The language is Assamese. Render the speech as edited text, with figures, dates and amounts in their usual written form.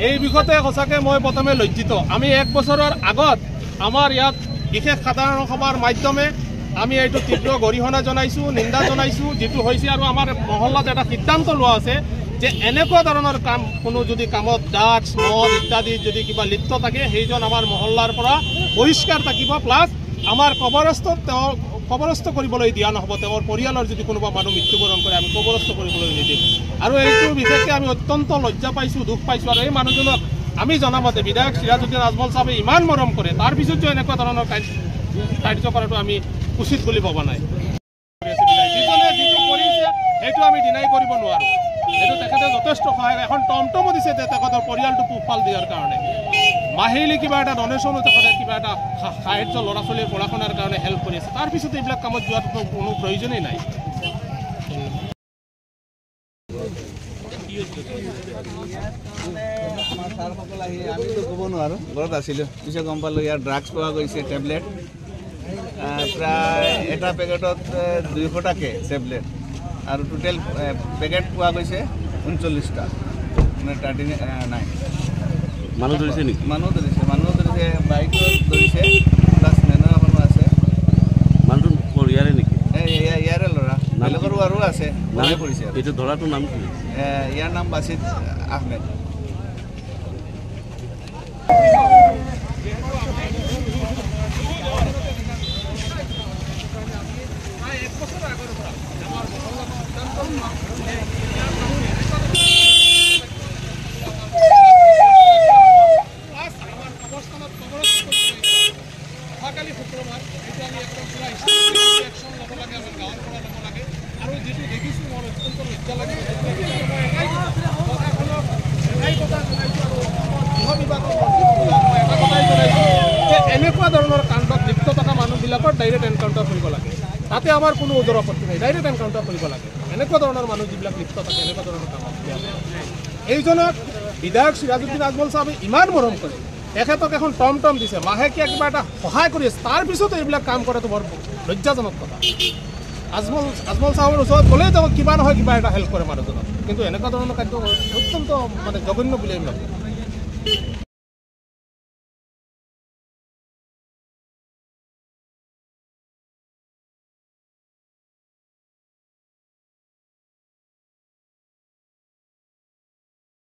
এই বিষয়তে সঁচাকৈ মই প্ৰথমে লজ্জিত। আমি 1 বছৰৰ আগত আমাৰ ইয়াত বিশেষ সাধাৰণ সভাৰ মাধ্যমে আমি এইটো তীব্ৰ গৰিহণা জনাইছোঁ, নিন্দা জনাইছোঁ যিটো হৈছে। আৰু আমাৰ মহল্লাত এটা সিদ্ধান্ত লোৱা আছে যে এনেকুৱা ধৰণৰ কাম কোনো যদি কামত ড্ৰাগছ মদ ইত্যাদি যদি কিবা লিপ্ত থাকে সেইজন আমাৰ মহল্লাৰ পৰা বহিষ্কাৰ থাকিব। প্লাছ আমাৰ কবৰস্থ কৰিবলৈ দিয়া নহ'ব। তেওঁৰ পৰিয়ালৰ যদি কোনোবা মানুহ মৃত্যুবৰণ কৰে আমি কবৰস্থ কৰিবলৈ নিদিম। আৰু এইটো বিশেষকৈ আমি অত্যন্ত লজ্জা পাইছোঁ, দুখ পাইছোঁ। আৰু এই মানুহজনক আমি জনামতে বিধায়ক সিৰাজউদ্দিন আজমল চাহাবে ইমান মৰম কৰে, তাৰ পিছত যে এনেকুৱা ধৰণৰ কাৰ্য কৰাটো আমি উচিত বুলি ভবা নাই। যিজনে যিটো কৰিছে সেইটো আমি ডিনাই কৰিব নোৱাৰোঁ। এইটো তেখেতে যথেষ্ট সহায়। এখন টমটমো দিছে তেখেতৰ পৰিয়ালটো পোহপাল দিয়াৰ কাৰণে। মাহিলী কিবা এটা ডনেশ্যনো তেখেতে কিবা এটা সাহায্য ল'ৰা ছোৱালীৰ পঢ়া শুনাৰ কাৰণে হেল্প কৰি আছে। তাৰপিছত এইবিলাক কামত যোৱাটো কোনো প্ৰয়োজনেই নাই। আমাৰ ছাৰসকল আহি আমিতো ক'ব নোৱাৰোঁ, ঘৰত আছিলোঁ। পিছত গম পালোঁ ইয়াৰ ড্ৰাগছ পোৱা গৈছে, টেবলেট প্ৰায় এটা পেকেটত 200 টাকে টেবলেট। আৰু টোটেল পেকেট পোৱা গৈছে 39টা, মানে 39। মানুহ ধৰিছে নেকি? মানুহ ধৰিছে বাইকত ধৰিছে, প্লাছ মেনৰ এখনো আছে। মানুহটো ইয়াৰে নেকি? ইয়াৰে ল'ৰা, বেলেগৰো আৰু আছে। ভালে কৰিছে। এইটো ধৰাটোৰ নাম কি? ইয়াৰ নাম বাছিত আহমেদ। অহাকালি শুক্ৰবাৰ এইটো আমি একদম পুৰা একশ্যন ল'ব লাগে, আমি গাঁৱৰ পৰা ল'ব লাগে। আৰু যিটো দেখিছোঁ মোৰ অত্যন্ত লজ্জা লাগিছে। এনেকুৱা ধৰণৰ কাণ্ডত লিপ্ত থকা মানুহবিলাকৰ ডাইৰেক্ট এনকাউণ্টাৰ কৰিব লাগে। তাতে আমাৰ কোনো ওজৰ আপত্তি নাই, ডাইৰেক্ট এনকাউণ্টাৰ কৰিব লাগে। এনেকুৱা ধৰণৰ মানুহ যিবিলাক লিপ্ত থাকে এনেকুৱা ধৰণৰ কামত। এইজনক বিধায়ক সিৰাজউদ্দিন আজমল চাহাবে ইমান মৰম কৰে, তেখেতক এখন টমটম দিছে, মাহেকীয়া কিবা এটা সহায় কৰি আছে, তাৰপিছতো এইবিলাক কাম কৰাটো বৰ লজ্জাজনক কথা। আজমল চাহাবৰ ওচৰত গ'লেই তেওঁক কিবা নহয় কিবা এটা হেল্প কৰে মানুহজনক, কিন্তু এনেকুৱা ধৰণৰ কাৰ্য অত্যন্ত মানে জঘন্য বুলি আমি ভাবোঁ।